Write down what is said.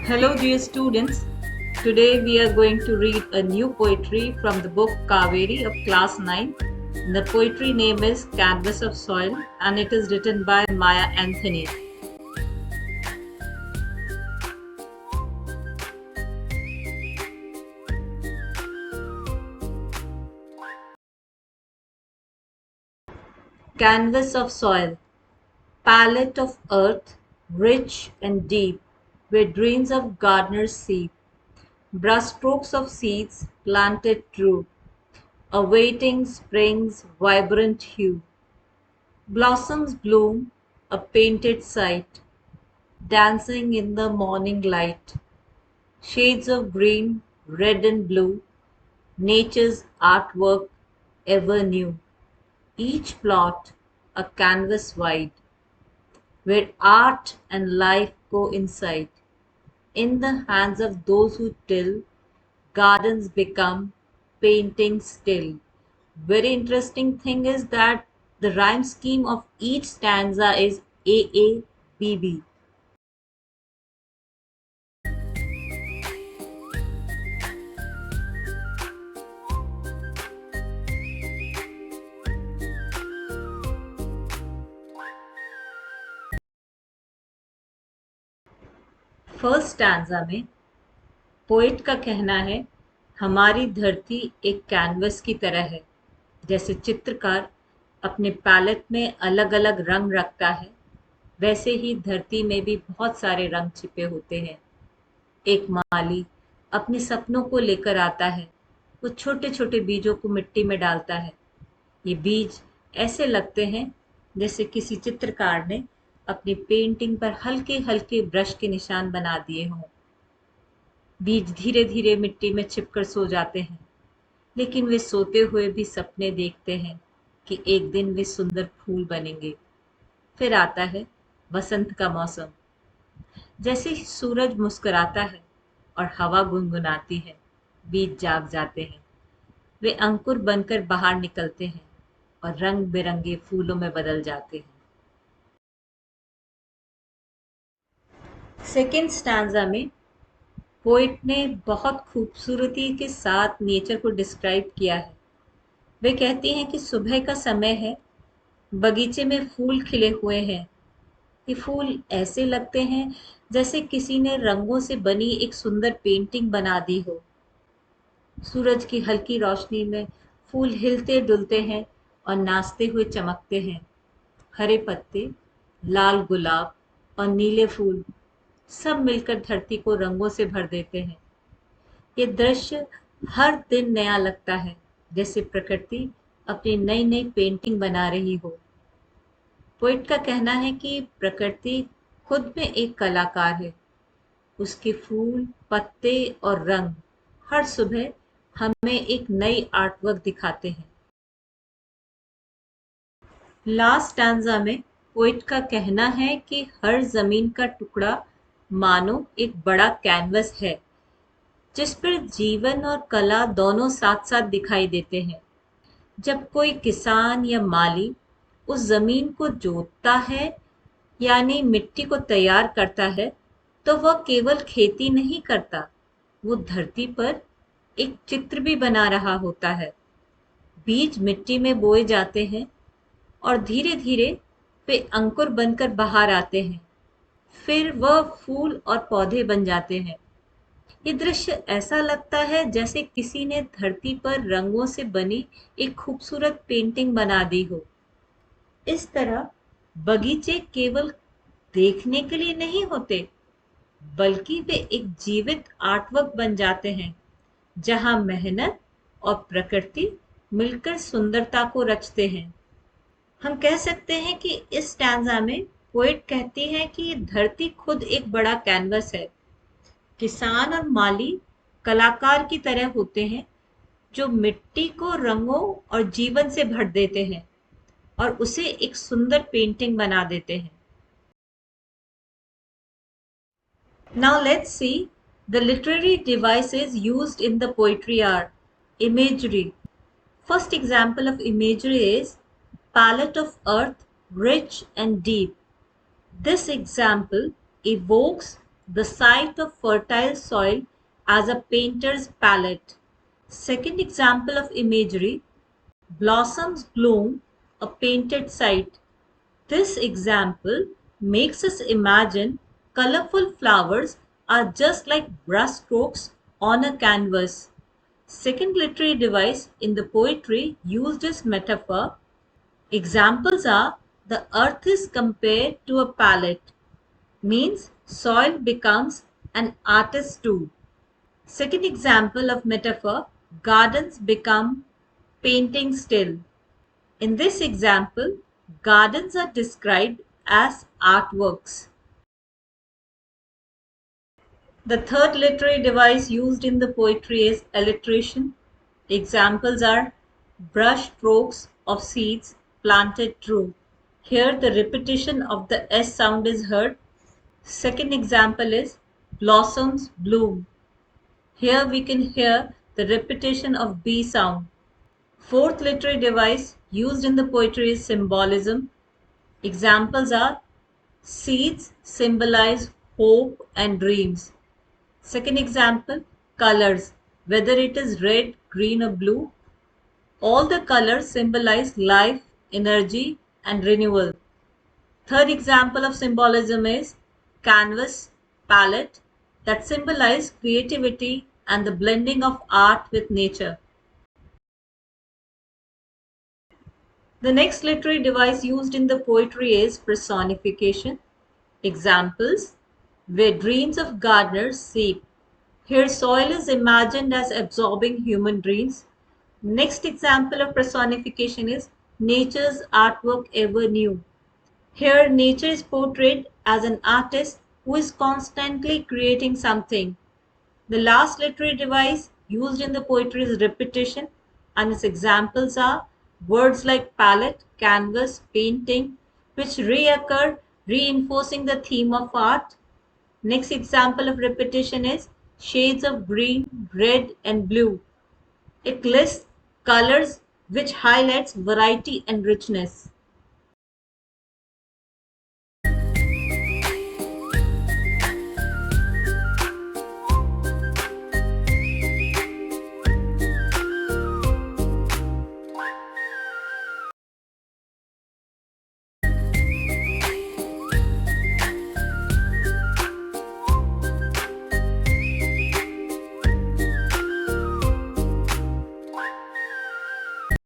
Hello, dear students. Today we are going to read a new poetry from the book Kaveri of class 9. The poetry name is Canvas of Soil and it is written by Maya Anthony. Canvas of soil, palette of earth, rich and deep, where dreams of gardeners seep, brushstrokes of seeds planted true, awaiting spring's vibrant hue. Blossoms bloom, a painted sight, dancing in the morning light. Shades of green, red and blue, nature's artwork ever new. Each plot a canvas wide, where art and life coincide. In the hands of those who till, gardens become paintings still. Very interesting thing is that the rhyme scheme of each stanza is AABB. First stanza में poet का कहना है, हमारी धरती एक canvas की तरह है। जैसे चित्रकार अपने पैलेट में अलग अलग रंग रखता है, वैसे ही धरती में भी बहुत सारे रंग छिपे होते हैं। एक माली अपने सपनों को लेकर आता है, वो छोटे छोटे बीजों को मिट्टी में डालता है। ये बीज ऐसे लगते हैं जैसे किसी चित्रकार ने अपनी पेंटिंग पर हल्के हल्के ब्रश के निशान बना दिए हों। बीज धीरे धीरे मिट्टी में छिपकर सो जाते हैं, लेकिन वे सोते हुए भी सपने देखते हैं कि एक दिन वे सुंदर फूल बनेंगे। फिर आता है बसंत का मौसम। जैसे ही सूरज मुस्कुराता है और हवा गुनगुनाती है, बीज जाग जाते हैं। वे अंकुर बनकर बाहर निकलते हैं और रंग बिरंगे फूलों में बदल जाते हैं। सेकेंड स्टैंजा में पोएट ने बहुत खूबसूरती के साथ नेचर को डिस्क्राइब किया है। वे कहती हैं कि सुबह का समय है, बगीचे में फूल खिले हुए हैं। ये फूल ऐसे लगते हैं जैसे किसी ने रंगों से बनी एक सुंदर पेंटिंग बना दी हो। सूरज की हल्की रोशनी में फूल हिलते डुलते हैं और नाचते हुए चमकते हैं। हरे पत्ते, लाल गुलाब और नीले फूल सब मिलकर धरती को रंगों से भर देते हैं। ये दृश्य हर दिन नया लगता है, जैसे प्रकृति अपनी नई नई पेंटिंग बना रही हो। पोएट का कहना है कि प्रकृति खुद में एक कलाकार है। उसके फूल, पत्ते और रंग हर सुबह हमें एक नई आर्टवर्क दिखाते हैं। लास्ट स्टैंजा में पोएट का कहना है कि हर जमीन का टुकड़ा मानो एक बड़ा कैनवस है, जिस पर जीवन और कला दोनों साथ साथ दिखाई देते हैं। जब कोई किसान या माली उस जमीन को जोतता है, यानी मिट्टी को तैयार करता है, तो वह केवल खेती नहीं करता, वो धरती पर एक चित्र भी बना रहा होता है। बीज मिट्टी में बोए जाते हैं और धीरे धीरे वे अंकुर बनकर बाहर आते हैं। फिर वह फूल और पौधे बन जाते हैं। ये दृश्य ऐसा लगता है जैसे किसी ने धरती पर रंगों से बनी एक खूबसूरत पेंटिंग बना दी हो। इस तरह बगीचे केवल देखने के लिए नहीं होते, बल्कि वे एक जीवित आर्टवर्क बन जाते हैं, जहां मेहनत और प्रकृति मिलकर सुंदरता को रचते हैं। हम कह सकते हैं कि इस स्टैंजा में पोएट कहती है कि धरती खुद एक बड़ा कैनवस है। किसान और माली कलाकार की तरह होते हैं, जो मिट्टी को रंगों और जीवन से भर देते हैं और उसे एक सुंदर पेंटिंग बना देते हैं। Now let's see the literary devices used in the poetry are imagery. First example of imagery is palette of earth, rich and deep. This example evokes the sight of fertile soil as a painter's palette. Second example of imagery, blossoms bloom, a painted sight. This example makes us imagine colorful flowers are just like brushstrokes on a canvas. Second literary device in the poetry used as metaphor. Examples are the earth is compared to a palette, means soil becomes an artist too. Second example of metaphor, gardens become painting still. In this example, gardens are described as artworks. The third literary device used in the poetry is alliteration. Examples are brush strokes of seeds planted true. Here the repetition of the S sound is heard. Second example is blossoms bloom. Here we can hear the repetition of B sound. Fourth literary device used in the poetry is symbolism. Examples are seeds symbolize hope and dreams. Second example, colors. Whether it is red, green or blue, all the colors symbolize life, energy and renewal. Third example of symbolism is canvas, palette that symbolize creativity and the blending of art with nature. The next literary device used in the poetry is personification. Examples, where dreams of gardeners seep. Here soil is imagined as absorbing human dreams. Next example of personification is nature's artwork ever new. Here nature is portrayed as an artist who is constantly creating something. The last literary device used in the poetry is repetition, and its examples are words like palette, canvas, painting, which reoccur, reinforcing the theme of art. Next example of repetition is shades of green, red, and blue. It lists colors which highlights variety and richness.